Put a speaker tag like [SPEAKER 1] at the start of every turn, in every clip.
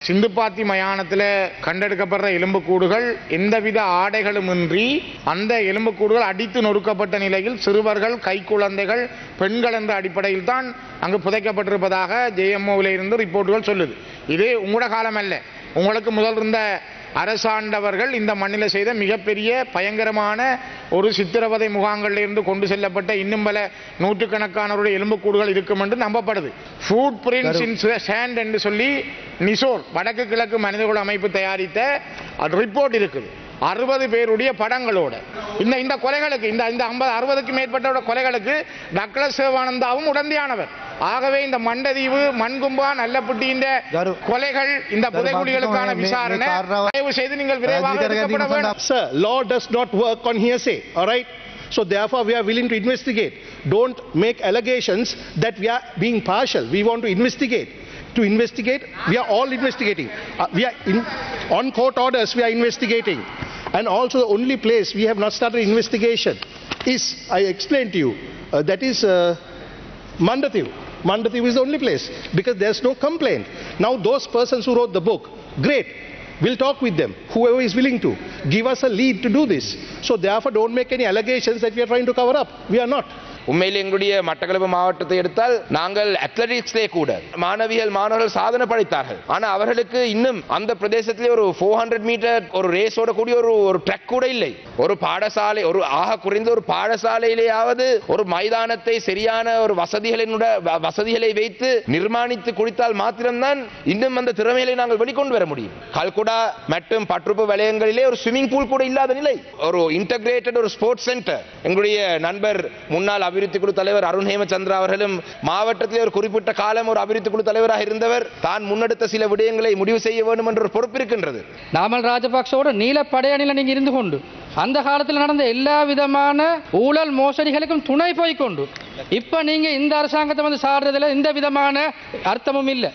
[SPEAKER 1] சிந்துப்பாத்தி மயானத்தில் கண்டெடுக்கப்படுற எலும்புக்கூடுகள் எந்தவித ஆடைகளுமின்றி அந்த எலும்புக்கூடுகள் அடித்து நொறுக்கப்பட்ட நிலையில் சிறுவர்கள், கைக்குழந்தைகள், பெண்கள் என்ற அடிப்படையில் தான் அங்கு புதைக்கப்பட்டிருப்பதாக ஜேஎம்ஓவில் இருந்து ரிப்போர்ட்டுகள் சொல்லுது. இது உங்களோட காலம் அல்ல. உங்களுக்கு முதல் இருந்த அரசாண்டவர்கள் இந்த மண்ணில் செய்த மிகப்பெரிய பயங்கரமான ஒரு சித்திரவதை முகாம்களில் இருந்து கொண்டு செல்லப்பட்ட இன்னும் பல நூற்றுக்கணக்கானவருடைய எலும்புக்கூடுகள் இருக்கும் என்று நம்பப்படுது. ஃபுட் பிரிண்ட்ஸ் இன் சாண்ட் என்று சொல்லி நிசோர் வடக்கு கிழக்கு மனிதகுல அமைப்பு தயாரித்த ரிப்போர்ட் இருக்குது. 60 பேருடைய படங்களோட இந்த கொலைகளுக்கு இந்த 50-60க்கும் மேற்பட்ட கொலைகளுக்கு டக்ளஸ் சிவானந்தாவும் உடந்தையானவர். ஆகவே இந்த மண்டதீவு, மண்கும்பா, நல்லப்பட்டியின் கொலைகள், இந்த புதைகுழிகளுக்கான விசாரணை தயவு செய்து நீங்கள் விரைவாக எடுக்கப்பட வேண்டும்.
[SPEAKER 2] Sir, law does not work on hearsay, all right? So therefore we are willing to investigate. Don't make allegations that we are being partial. We want to investigate. To investigate, we are all investigating. We are on court orders, we are investigating. And also the only place we have not started investigation is, I explained to you, that is Mandathiv. Mandathiv is the only place because there's no complaint. Now those persons who wrote the book, great, we'll talk with them. Whoever is willing to give us a lead to do this. So therefore don't make any allegations that we are trying to cover up. We are not.
[SPEAKER 3] உண்மையில் எங்களுடைய மட்டக்களப்பு மாவட்டத்தை எடுத்தால் நாங்கள் அத்லெட்டிக்ஸ்லே கூட மாணவர்கள் சாதனை படைத்தார்கள். ஆனால் அவர்களுக்கு இன்னும் அந்த பிரதேசத்திலே ஒரு 400 மீட்டர் ஒரு ரேஸோட கூடிய ஒரு ட்ராக் கூட இல்லை. ஒரு பாடசாலை, ஒரு ஆக குறைந்த ஒரு பாடசாலையிலேயாவது ஒரு மைதானத்தை சரியான ஒரு வசதிகளை வைத்து நிர்மாணித்து குடித்தால் மாத்திரம்தான் இன்னும் அந்த திறமைகளை நாங்கள் வெளிக்கொண்டு வர முடியும். கல்குடா மற்றும் பற்றுப்பு வலயங்களிலே ஒரு ஸ்விமிங் பூல் கூட இல்லாத நிலை, ஒரு இன்டகிரேட்டட் ஒரு ஸ்போர்ட்ஸ் சென்டர். எங்களுடைய நண்பர் முன்னாள் அபிவிருத்தி குழு தலைவர் அருண் ஹேமச்சந்திரா அவர்களும் மாவட்டத்தில் ஒரு குறிப்பிட்ட காலம் ஒரு அபிவிருத்தி குழு தலைவராக இருந்தவர். தான் முன்னெடுத்த சில விடயங்களை முடிவு செய்ய வேண்டும் என்ற ஒரு பொறுப்பு இருக்கின்றது.
[SPEAKER 4] நாமல் ராஜபக்சோட நீல படையணியில் நீங்க இருந்து கொண்டு அந்த காலத்தில் நடந்த எல்லா விதமான ஊழல் மோசடிகளுக்கும் துணை போய்கொண்டு இப்ப நீங்க இந்த அரசாங்கத்தை வந்து சாடுறதுல எந்த விதமான அர்த்தமும் இல்ல.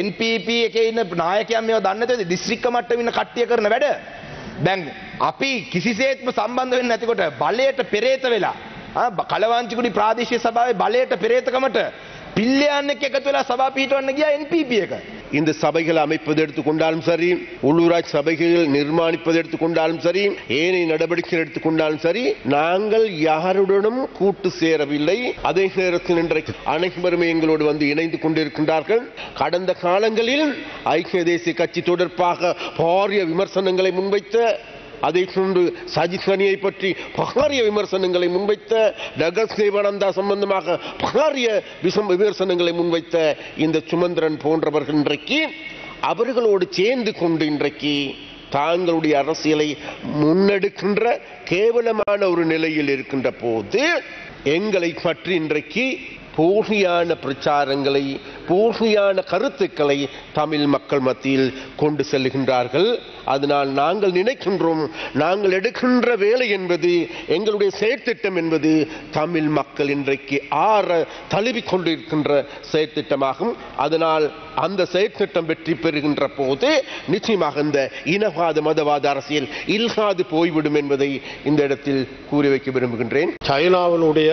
[SPEAKER 3] NPP එකේ ඉන්න නායකයන් මේව දන්නේ නැතුව දිස්ත්‍රික්ක මට්ටමේ ඉන්න කට්ටිය කරන වැඩ දැන් අපි කිසිසේත්ම සම්බන්ධ වෙන්නේ නැතිකොට බලයට පෙරේත වෙලා කලවාංචිකුඩි ප්‍රාදේශීය සභාවේ බලයට පෙරේතකමට பில்லியன் එකතු වෙලා සභා පිටවන්න ගියා NPP එක.
[SPEAKER 5] இந்த சபைகள் அமைப்பது எடுத்துக்கொண்டாலும் சரி, உள்ளூராட்சி சபைகள் நிர்மாணிப்பது எடுத்துக்கொண்டாலும் சரி, ஏனைய நடவடிக்கைகள் எடுத்துக்கொண்டாலும் சரி, நாங்கள் யாருடனும் கூட்டு சேரவில்லை. அதே நேரத்தில் இன்றைக்கு அனைவருமே எங்களோடு வந்து இணைந்து கொண்டிருக்கின்றார்கள். கடந்த காலங்களில் ஐக்கிய தேசிய கட்சி தொடர்பாக பாரிய விமர்சனங்களை முன்வைத்த, அதை கொண்டு சஜித் கனியை பற்றி பாரிய விமர்சனங்களை முன்வைத்த, டக்ளஸ் தேவானந்தா சம்பந்தமாக பாரிய விமர்சனங்களை முன்வைத்த இந்த சுமந்திரன் போன்றவர்கள் இன்றைக்கு அவர்களோடு சேர்ந்து கொண்டு இன்றைக்கு தாங்களுடைய அரசியலை முன்னெடுக்கின்ற கேவலமான ஒரு நிலையில் இருக்கின்ற போது எங்களை பற்றி இன்றைக்கு போலியான பிரச்சாரங்களை, போலியான கருத்துக்களை தமிழ் மக்கள் மத்தியில் கொண்டு செல்கின்றார்கள். அதனால் நாங்கள் நினைக்கின்றோம், நாங்கள் எடுக்கின்ற வேலை என்பது, எங்களுடைய செயற்திட்டம் என்பது தமிழ் மக்கள் இன்றைக்கு தழுவிக் கொண்டிருக்கின்ற செயற்திட்டமாகும். அதனால் அந்த செயற்திட்டம் வெற்றி பெறுகின்ற போது நிச்சயமாக இந்த இனவாத மதவாத அரசியல் இல்லாது போய்விடும் என்பதை இந்த இடத்தில் கூறி வைக்க விரும்புகின்றேன்.
[SPEAKER 6] சைனாவினுடைய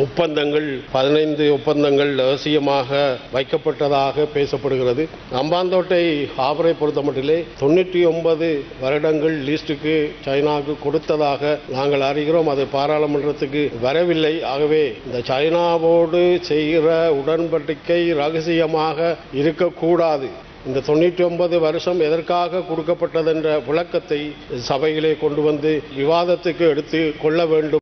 [SPEAKER 6] ஒப்பந்தங்கள் 15 ஒப்பந்தங்கள் ரகசியமாக வைக்கப்பட்டதாக பேசப்படுகிறது. அம்பாந்தோட்டை ஹாபரை பொறுத்தமட்டிலே 99 வருடங்கள் லீஸ்டுக்கு சைனாவுக்கு கொடுத்ததாக நாங்கள் அறிகிறோம். அது பாராளுமன்றத்துக்கு வரவில்லை. ஆகவே இந்த சைனாவோடு செய்கிற உடன்படிக்கை ரகசியமாக இருக்கக்கூடாது. இந்த 99 வருஷம் எதற்காக கொடுக்கப்பட்டது என்ற விளக்கத்தை சபையிலே கொண்டு வந்து விவாதத்துக்கு எடுத்து கொள்ள வேண்டும்.